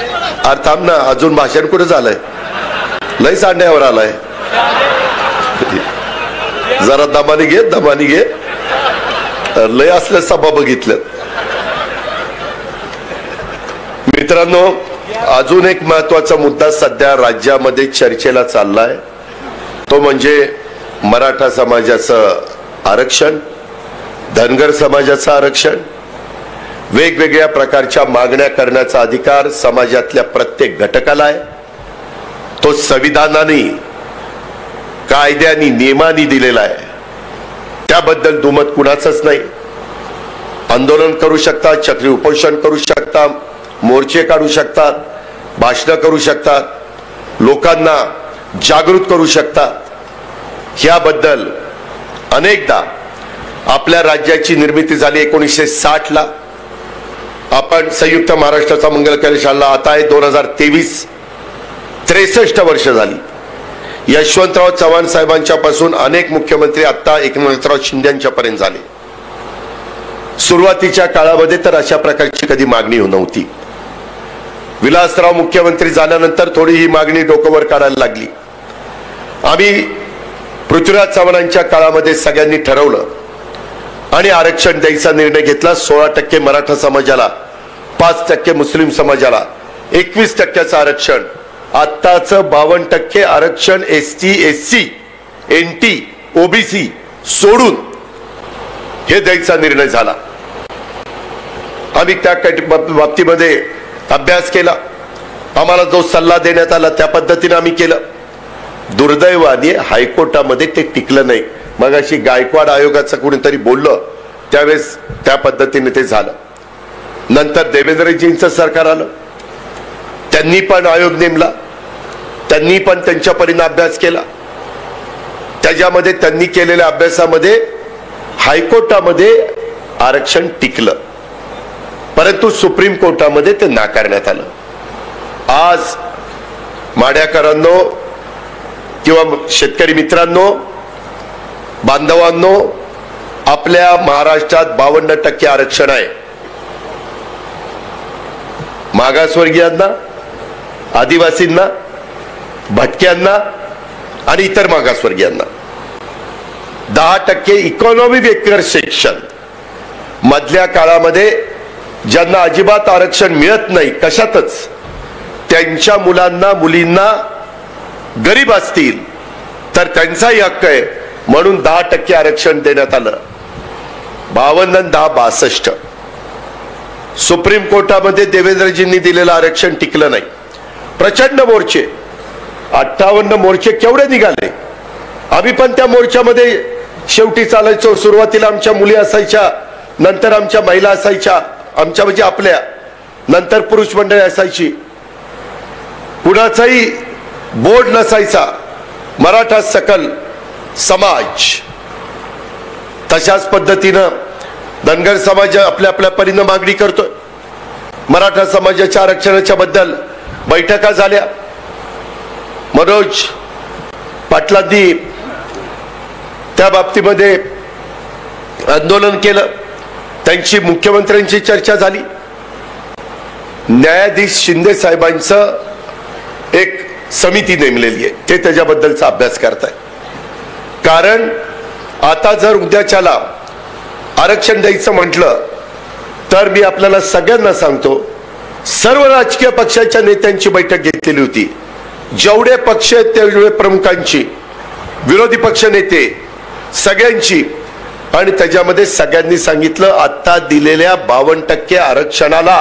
अरे थांब ना, अजून भाषण कुठे झालंय? लय सांड्यावर आलाय. जरा दमानी घे, दमानी घे. लय असल्या सभा बघितल्या. मित्रांनो, अजून एक महत्वाचा मुद्दा सध्या राज्यामध्ये चर्चेला चाललाय, तो म्हणजे मराठा समाजाचं आरक्षण, धनगर समाजाचं आरक्षण. वेगवेगळ्या प्रकारच्या मागण्या करण्याचा अधिकार समाजातल्या प्रत्येक घटकाला आहे. तो संविधानाने, कायद्याने, नियमाने दिलेला आहे. त्याबद्दल दुमत कुणाचंच नाही. आंदोलन करू शकतात, चक्री उपोषण करू शकतात, मोर्चे काढू शकतात, भाषण करू शकतात, लोकांना जागृत करू शकतात. याबद्दल अनेकदा आपल्या राज्याची निर्मिती झाली 1960 ला. आपण संयुक्त महाराष्ट्राचा मंगल कैलास आणला. आता आहे 2023, 63 वर्ष झाली. यशवंतराव चव्हाण साहेबांच्या पासून अनेक मुख्यमंत्री आता एकनाथराव शिंदेच्या पर्यंत झाले. सुरुवातीच्या काळामध्ये तर अशा प्रकारची कधी मागणी नव्हती. विलासराव मुख्यमंत्री झाल्यानंतर थोडी ही मागणी डोकंवर काढायला लागली. आम्ही पृथ्वीराज चव्हाणांच्या काळामध्ये सगळ्यांनी ठरवलं आणि आरक्षण द्यायचा निर्णय घेतला. 16% मराठा समाजाला, 5% मुस्लिम समाजाला, 21% आरक्षण. आत्ताच 52% आरक्षण ST, SC, NT, OBC सोडून हे द्यायचा निर्णय झाला. आम्ही त्या बाबतीमध्ये अभ्यास केला. आम्हाला जो सल्ला देण्यात आला त्या पद्धतीने आम्ही केलं. दुर्दैवाने हायकोर्टामध्ये ते टिकलं नाही. मग अशी गायकवाड आयोगाचं कोणीतरी बोललं, त्यावेळेस त्या पद्धतीने ते झालं. नंतर देवेंद्रजींचं सरकार आलं, त्यांनी पण आयोग नेमला, त्यांनी पण त्यांच्या परीने अभ्यास केला. त्याच्यामध्ये त्यांनी केलेल्या अभ्यासामध्ये हायकोर्टामध्ये आरक्षण टिकलं, परंतु सुप्रीम कोर्टामध्ये ते नाकारण्यात आलं. आज माड्याकरांनो किंवा शेतकरी मित्रांनो, बांधवांनो, आपल्या महाराष्ट्रात 52% आरक्षण आहे. मागासवर्गीयांना, आदिवासींना, भटक्यांना आणि इतर मागासवर्गीयांना. 10% इकॉनॉमी वेकर सेक्शन मधल्या काळामध्ये ज्यांना अजिबात आरक्षण मिळत नाही कशातच, त्यांच्या मुलांना, मुलींना गरीब असतील तर त्यांचाही हक्क आहे म्हणून 10% आरक्षण देण्यात आलं. 52 आणि 10 62. सुप्रीम कोर्टामध्ये देवेंद्रजींनी दिलेलं आरक्षण टिकलं नाही. प्रचंड मोर्चे, 58 मोर्चे केवढे निघाले. आम्ही पण त्या मोर्चामध्ये शेवटी चालायचो. सुरुवातीला आमच्या मुली असायच्या, नंतर आमच्या महिला असायच्या, आमच्या म्हणजे आपल्या, नंतर पुरुष मंडळी असायची. कुणाचाही बोर्ड नसायचा. मराठा सकल समाज. तशाच पद्धतीनं धनगर समाज आपल्या आपल्या परीनं मागणी करतोय. मराठा समाजाच्या आरक्षणाच्या बद्दल बैठका झाल्या. मनोज पाटलांनी त्या बाबतीमध्ये आंदोलन केलं. त्यांची मुख्यमंत्र्यांची चर्चा झाली. न्यायाधीश शिंदे साहेबांचं एक समिती नेमलेली आहे, ते त्याच्याबद्दलचा अभ्यास करताय. कारण आता जर उद्याच्याला आरक्षण द्यायचं म्हटलं तर मी आपल्याला सगळ्यांना सांगतो, सर्व राजकीय पक्षाच्या नेत्यांची बैठक घेतलेली होती. जेवढे पक्ष आहेत तेवढे प्रमुखांची, विरोधी पक्ष नेते सगळ्यांची. आणि त्याच्यामध्ये सगळ्यांनी सांगितलं, आता दिलेल्या 52% आरक्षणाला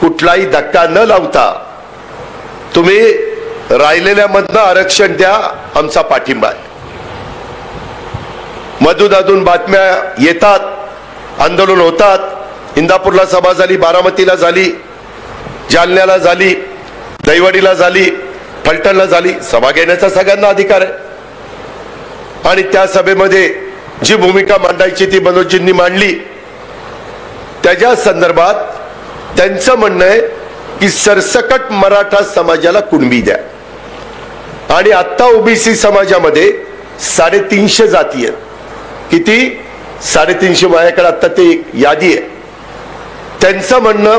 कुठलाही धक्का न लावता तुम्ही राहिलेल्या मधनं आरक्षण द्या, आमचा पाठिंबा आहे. मधून बातम्या येतात, आंदोलन होतात. इंदापूरला सभा झाली, बारामतीला झाली, जालन्याला झाली, दहिवडीला झाली, फलटणला झाली. सभा घेण्याचा सगळ्यांना अधिकार आहे. आणि त्या सभेमध्ये जी भूमिका मांडायची ती मनोजींनी मांडली. त्याच्या संदर्भात त्यांचं म्हणणं आहे की सरसकट मराठा समाजाला कुणबी द्या. आणि आता ओबीसी समाजामध्ये 350 जाती आहेत. किती? 350. माझ्याकडे आता ते यादी आहे. त्यांचं म्हणणं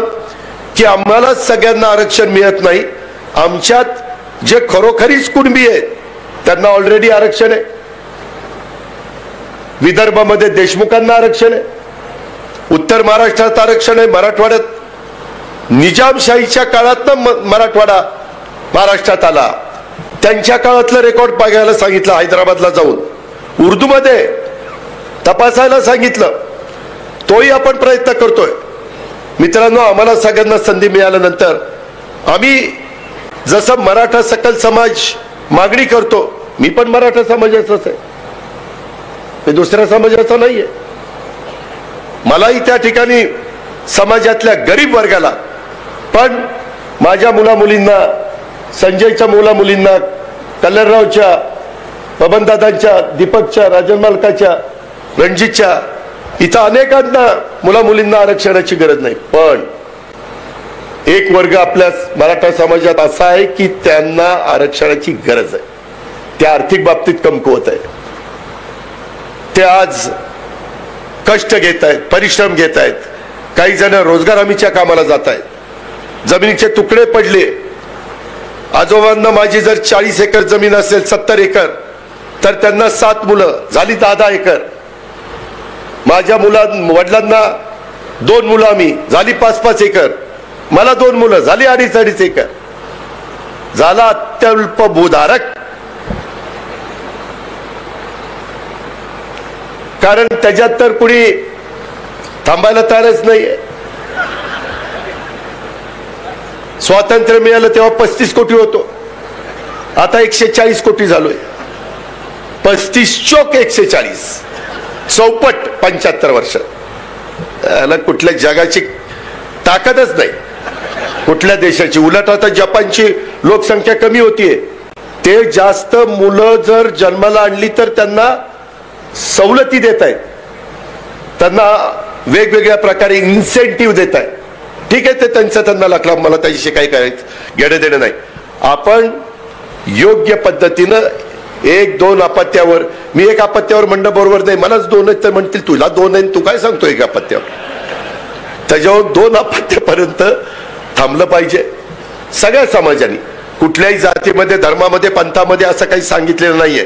की आम्हाला सगळ्यांना आरक्षण मिळत नाही, आमच्यात जे खरोखरीच कुणबी आहेत त्यांना ऑलरेडी आरक्षण आहे. विदर्भामध्ये देशमुखांना आरक्षण आहे, उत्तर महाराष्ट्रात आरक्षण आहे, मराठवाड्यात निजामशाहीच्या काळात मराठवाडा महाराष्ट्रात आला. त्यांच्या काळातलं रेकॉर्ड बघायला सांगितलं, हैदराबादला जाऊन उर्दूमध्ये तपासायला सांगितलं, तोही आपण प्रयत्न करतोय. मित्रांनो, आम्हाला सगळ्यांना संधी मिळाल्यानंतर आम्ही जसं मराठा सकल समाज मागणी करतो, मी पण मराठा समाजाचाच आहे, मी दुसऱ्या समाजाचा नाहीये. मलाही त्या ठिकाणी समाजातल्या गरीब वर्गाला, पण माझ्या मुलामुलींना, संजयच्या मुलामुलींना, कल्याणरावच्या, बबनदादांच्या, दीपकच्या, राजन मालकाच्या, रणजितच्या, इथं अनेकांना मुलामुलींना आरक्षणाची गरज नाही. पण एक वर्ग आपल्या मराठा समाजात असा आहे की त्यांना आरक्षणाची गरज आहे. त्या आर्थिक बाबतीत कमकुवत आहे. ते आज कष्ट घेत आहेत, परिश्रम घेत आहेत, काही जण रोजगार हमीच्या कामाला जात आहेत, जमिनीचे तुकडे पडले. आजोबांना माझी जर 40 एकर जमीन असेल, 70 एकर, तर त्यांना 7 मुलं झाली 10 एकर. माझ्या वडिलांना 2 मुलं आम्ही झाली 5-5 एकर, मला 2 मुलं झाली 2.5 एकर. झाला अत्यल्प भूधारक, कारण त्याच्यात तर कुणी थांबायला तयारच नाहीये. स्वातंत्र्य मिळालं तेव्हा 35 कोटी होतो, आता 140 कोटी झालोय. 35 चोक 140, चौपट 75 वर्ष. याला कुठल्या जगाची ताकदच नाही, कुठल्या देशाची. उलट आता जपानची लोकसंख्या कमी होतीये, ते जास्त मुलं जर जन्माला आणली तर त्यांना सवलती देत आहेत, त्यांना वेगवेगळ्या प्रकारे इन्सेंटिव्ह देत आहेत. ठीक आहे, ते त्यांना लागला, मला त्याच्याशी काही करायचं घेणं देणं नाही. आपण योग्य पद्धतीनं 1-2 अपत्यावर, मी एक अपत्यावर म्हणणं बरोबर नाही, मलाच 2 आहेत तर म्हणतील तुला 2 आहे, तू काय सांगतो एक अपत्यावर. त्याच्यावर 2 अपत्यापर्यंत थांबलं पाहिजे. सगळ्या समाजाने, कुठल्याही जातीमध्ये, धर्मामध्ये, पंथामध्ये असं काही सांगितलेलं नाहीये.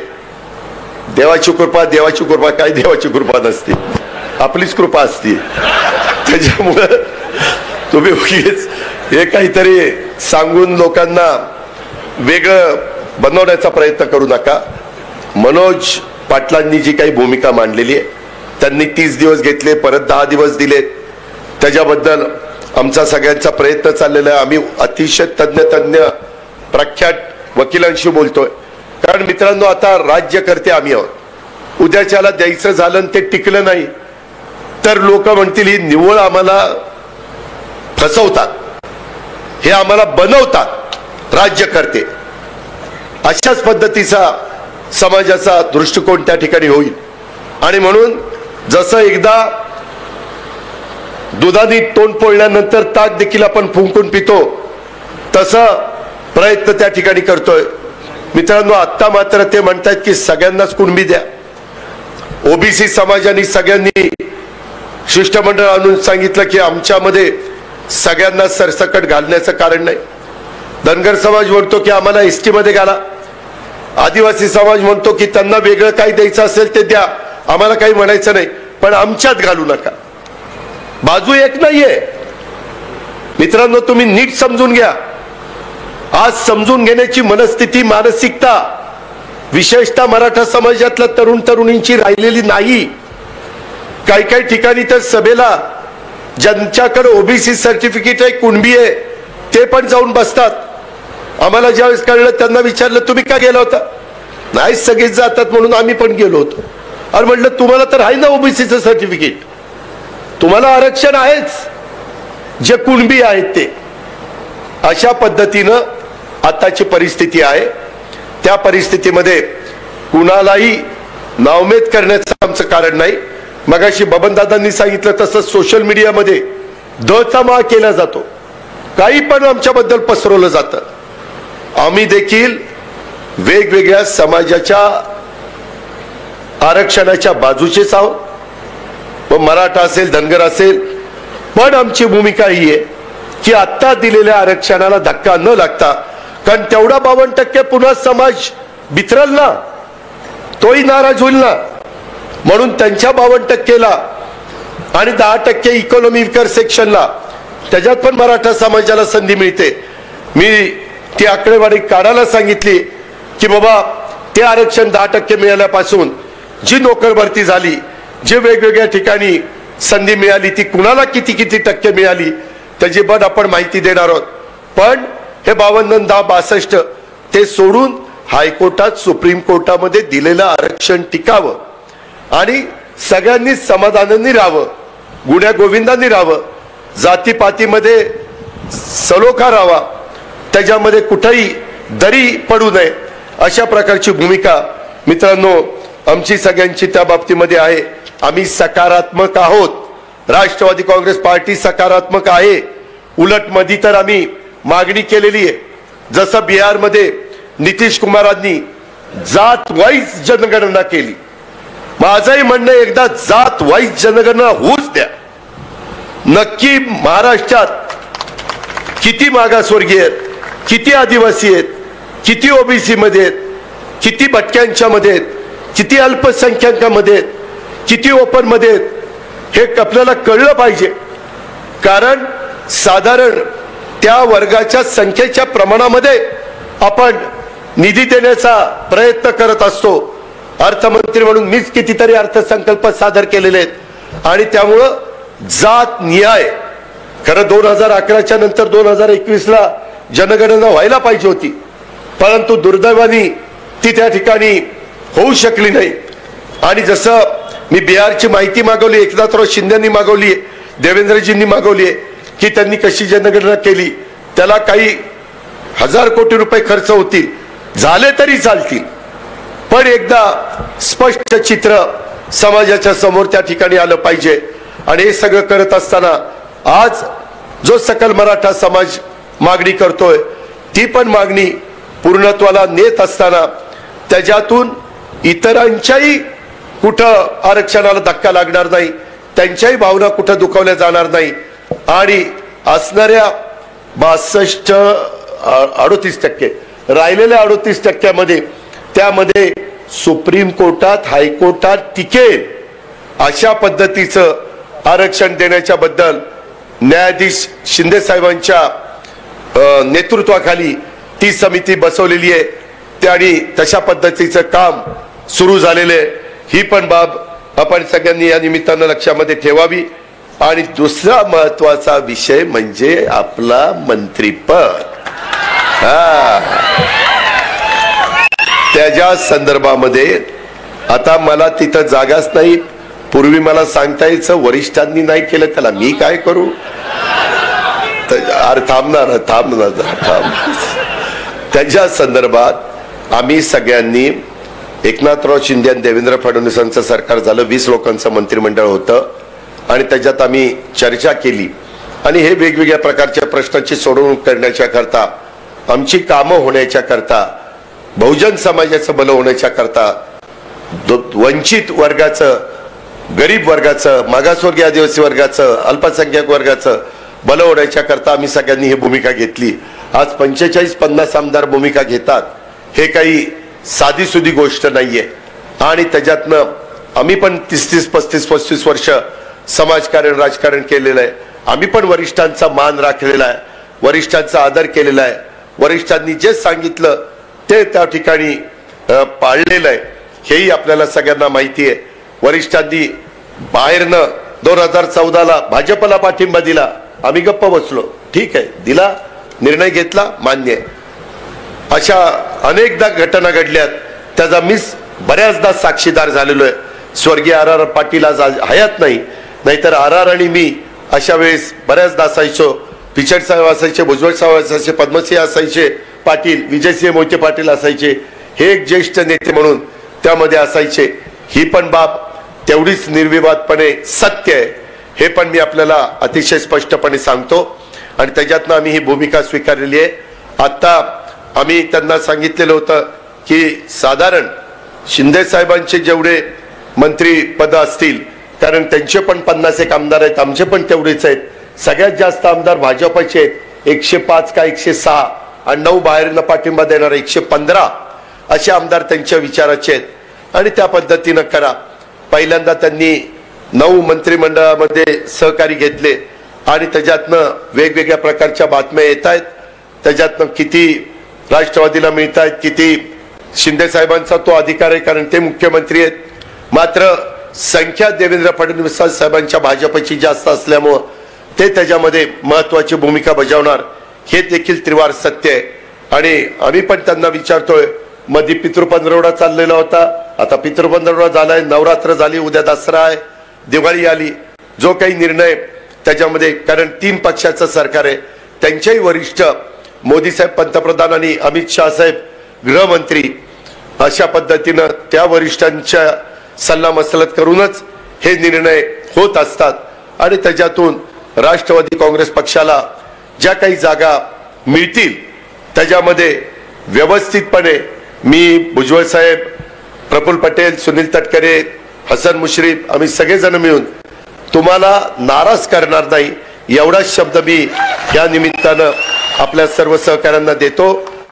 देवाची कृपा, देवाची कृपा काय, देवाची कृपा नसते, आपलीच कृपा असते. त्याच्यामुळं तुम्ही उगीच हे काहीतरी सांगून लोकांना वेगळं बनवण्याचा प्रयत्न करू नका. मनोज पाटलांनी जी काही भूमिका मांडलेली आहे, त्यांनी 30 दिवस घेतले, परत 10 दिवस दिले, त्याच्याबद्दल आमचा सगळ्यांचा प्रयत्न चाललेला आहे. आम्ही अतिशय तज्ञ प्रख्यात वकिलांशी बोलतोय, कारण मित्रांनो, आता राज्यकर्ते आम्ही आहोत. उद्याच्याला द्यायचं झालं ते टिकलं नाही तर लोक म्हणतील ही निव्वळ आम्हाला फसवतात, हे आम्हाला बनवतात राज्यकर्ते. अशाच पद्धतीचा समाजाचा दृष्टिकोन त्या ठिकाणी होईल. आणि म्हणून जसं एकदा दुधाने तोंड पोळल्यानंतर ताक देखील आपण फुंकून पितो, तसं प्रयत्न त्या ठिकाणी करतोय. मित्रांनो, आता मात्र ते म्हणतात की सगळ्यांनाच कुणबी द्या. ओबीसी समाजाने सगळ्यांनी शिष्टमंडळ आणून सांगितलं की आमच्यामध्ये सगळ्यांना सरसकट घालण्याचं कारण नाही. धनगर समाज म्हणतो की आम्हाला एसटी मध्ये घाला, आदिवासी समाज म्हणतो की त्यांना वेगळं काही द्यायचं असेल ते द्या, आम्हाला काही म्हणायचं नाही, पण आमच्यात घालू नका. बाजू एक नाहीये मित्रांनो, तुम्ही नीट समजून घ्या. आज समजून घेण्याची मनस्थिती, मानसिकता विशेषतः मराठा समाजातल्या तरुण तरुणींची राहिलेली नाही. काही काही ठिकाणी तर सभेला ज्यांच्याकडे ओबीसी सर्टिफिकेट आहे, कुणबी आहे, ते पण जाऊन बसतात. आम्हाला ज्यावेळेस कळलं त्यांना विचारलं तुम्ही का गेला होता, नाही सगळेच जातात म्हणून आम्ही पण गेलो होतो. अरे म्हटलं तुम्हाला तर आहे ना ओबीसीचं सर्टिफिकेट, तुम्हाला आरक्षण आहेच, जे कुणबी आहेत ते. अशा पद्धतीनं आताची परिस्थिती आहे. त्या परिस्थितीमध्ये कुणालाही नावमेद करण्याचं आमचं कारण नाही. मगाशी बबनदादांनी सांगितलं तसं सोशल मीडियामध्ये दचा माळ केला जातो, काही पण आमच्याबद्दल पसरवलं जातं. आम्ही देखील वेगवेगळ्या समाजाच्या आरक्षणाच्या बाजूचेच आहोत, व मराठा असेल, धनगर असेल, पण आमची भूमिका ही आहे की आता दिलेल्या आरक्षणाला धक्का न लागता, कारण तेवढा 52% पुन्हा समाज बिथरल ना, तोही नाराज होईल ना, म्हणून त्यांच्या 52%ला आणि 10% इकॉनॉमी विकर सेक्शनला, त्याच्यात पण मराठा समाजाला संधी मिळते. मी ती आकडेवारी काढायला सांगितली की बाबा ते आरक्षण 10% मिळाल्यापासून जी नोकर भरती झाली, जे वेगवेगळ्या ठिकाणी संधी मिळाली, ती कुणाला किती किती टक्के मिळाली त्याची पण आपण माहिती देणार आहोत. पण हे 52, 10, 62 ते सोडून हायकोर्टात, सुप्रीम कोर्टामध्ये दिलेलं आरक्षण टिकावं आणि सगळ्यांनी समाधानाने राहावं, गुण्या गोविंदांनी राहावं, जातीपातीमध्ये सलोखा राहावा, त्याच्यामध्ये कुठेही दरी पडू नये, अशा प्रकारची भूमिका मित्रांनो आमची सगळ्यांची त्या बाबतीमध्ये आहे. आम्ही सकारात्मक आहोत. राष्ट्रवादी काँग्रेस पार्टी सकारात्मक आहे. उलट मध्ये तर आम्ही मागणी केलेली आहे, जसं बिहारमध्ये नितीश कुमारांनी जात वाईज जनगणना केली. माझंही म्हणणं एकदा जात वाईज जनगणना होऊच द्या. नक्की महाराष्ट्रात किती मागासवर्गीय आहेत, किती आदिवासी आहेत, किती ओबीसी मध्ये आहेत, किती भटक्यांच्या मध्ये आहेत, किती अल्पसंख्याकांमध्ये आहेत, किती ओपन मध्ये आहेत, हे आपल्याला कळलं पाहिजे. कारण साधारण त्या वर्गाच्या संख्येच्या प्रमाणामध्ये आपण निधी देण्याचा प्रयत्न करत असतो. अर्थमंत्री म्हणून मीच कितीतरी अर्थसंकल्प सादर केलेले आहेत आणि त्यामुळं जात न्याय, खरं 2011च्या नंतर 2021ला जनगणना व्हायला पाहिजे होती, परंतु दुर्दैवाने ती त्या ठिकाणी होऊ शकली नाही. आणि जसं मी बिहारची माहिती मागवली, एकनाथराव शिंदेनी मागवली, देवेंद्रजींनी मागवली आहे की त्यांनी कशी जनगणना केली, त्याला काही 1000 कोटी रुपये खर्च होतील, झाले तरी चालतील, पण एकदा स्पष्ट चित्र समाजाच्या समोर त्या ठिकाणी आलं पाहिजे. आणि हे सगळं करत असताना आज जो सकल मराठा समाज मागणी करतोय, ती पण मागणी पूर्णत्वाला नेत असताना त्याच्यातून इतरांच्याही कुठं आरक्षणाला धक्का लागणार नाही, त्यांच्याही भावना कुठं दुखावल्या जाणार नाही. आणि असणाऱ्या 38% राहिलेल्या 38% त्यामध्ये सुप्रीम कोर्टात, हायकोर्टात टिकेल अशा पद्धतीचं आरक्षण देण्याच्या बद्दल न्यायाधीश शिंदे साहेबांच्या नेतृत्वाखाली ती समिती बसवलेली आहे. आणि तशा पद्धतीचं काम सुरू झालेलं आहे. ही पण बाब आपण सगळ्यांनी या निमित्तानं लक्षामध्ये ठेवावी. आणि दुसरा महत्वाचा विषय म्हणजे आपला मंत्रीपद. त्याच्या संदर्भामध्ये आता मला तिथं जागाच नाही. पूर्वी मला सांगता यायचं वरिष्ठांनी नाही केलं त्याला मी काय करू. थांबणार. त्याच्या संदर्भात आम्ही सगळ्यांनी, एकनाथराव शिंदे आणि देवेंद्र फडणवीसांचं सरकार झालं, 20 लोकांचं मंत्रिमंडळ होतं आणि त्याच्यात आम्ही चर्चा केली आणि हे वेगवेगळ्या प्रकारच्या प्रश्नांची सोडवणूक करण्याच्या करता, आमची कामं होण्याच्या करता, बहुजन समाजाचं भलं होण्याच्या करता, वंचित वर्गाचं, गरीब वर्गाचं, मागासवर्गीय आदिवासी वर्गाचं, अल्पसंख्याक वर्गाचं भलं होण्याच्या करता आम्ही सगळ्यांनी ही भूमिका घेतली. आज 45-50 आमदार भूमिका घेतात, हे काही साधी सुधी गोष्ट नाहीये. आणि त्याच्यातनं आम्ही पण 30-35 वर्ष समाजकारण, राजकारण केलेलं आहे. आम्ही पण वरिष्ठांचा मान राखलेला आहे, वरिष्ठांचा आदर केलेला आहे, वरिष्ठांनी जे सांगितलं ते त्या ठिकाणी पाळलेलं आहे, हेही आपल्याला सगळ्यांना माहिती आहे. वरिष्ठांनी बाहेरनं 2014ला भाजपला पाठिंबा दिला, आम्ही गप्प बसलो, ठीक आहे, दिला, निर्णय घेतला, मान्य आहे. अशा अनेकदा घटना घडल्यात, त्याचा मी बऱ्याचदा साक्षीदार झालेलो आहे. स्वर्गीय RR पाटील आज हयात नाही, नाहीतर RR आणि मी अशा वेळेस बऱ्याचदा असायचो. पिचड साहेब असायचे, भुजबळ साहेब असायचे, पद्मसिंह असायचे, पाटील, विजयसिंह मोहिते पाटील असायचे, हे एक ज्येष्ठ नेते म्हणून त्यामध्ये असायचे. ही पण बाब तेवढीच निर्विवादपणे सत्य आहे, हे पण मी आपल्याला अतिशय स्पष्टपणे सांगतो. आणि त्याच्यातनं आम्ही ही भूमिका स्वीकारलेली आहे. आता आम्ही त्यांना सांगितलेलं होतं की साधारण शिंदे साहेबांचे जेवढे मंत्री पद असतील, कारण त्यांचे पण 51 आमदार आहेत, आमचे पण तेवढेच आहेत, सगळ्यात जास्त आमदार भाजपचे आहेत, 105 का 106, आणि 9 बाहेरनं पाठिंबा देणारे 115 असे आमदार त्यांच्या विचाराचे आहेत आणि त्या पद्धतीनं करा. पहिल्यांदा त्यांनी 9 मंत्रिमंडळामध्ये सहकारी घेतले आणि त्याच्यातनं वेगवेगळ्या प्रकारच्या बातम्या येत आहेत. त्याच्यातनं किती राष्ट्रवादीला मिळत आहेत, किती शिंदे साहेबांचा तो अधिकार आहे कारण ते मुख्यमंत्री आहेत. मात्र संख्या देवेंद्र फडणवीस साहेबांच्या भाजपची जास्त असल्यामुळं ते त्याच्यामध्ये महत्वाची भूमिका बजावणार हे देखील त्रिवार सत्य आहे. आणि आम्ही पण त्यांना विचारतोय, मध्ये पितृपंधरवडा चाललेला होता, आता पितृपंधरवडा झालाय, नवरात्र झाली, उद्या दसरा आहे, दिवाळी आली, जो काही निर्णय त्याच्यामध्ये, कारण 3 पक्षाचं सरकार आहे, त्यांच्याही वरिष्ठ मोदी साहेब पंतप्रधान आणि अमित शाह साहेब गृहमंत्री अशा पद्धतीनं त्या वरिष्ठांच्या सल्ला मसलत करूनच हे निर्णय होत असतात. आणि त्याच्यातून राष्ट्रवादी काँग्रेस पक्षाला ज्या काही जागा मिळतील त्याच्यामध्ये व्यवस्थितपणे मी, भुजबळ साहेब, प्रफुल्ल पटेल, सुनील तटकरे, हसन मुश्रीफ, आम्ही सगळेजण मिळून तुम्हाला नाराज करणार नाही एवढाच शब्द मी या निमित्तानं आपल्या सर्व सहकाऱ्यांना देतो.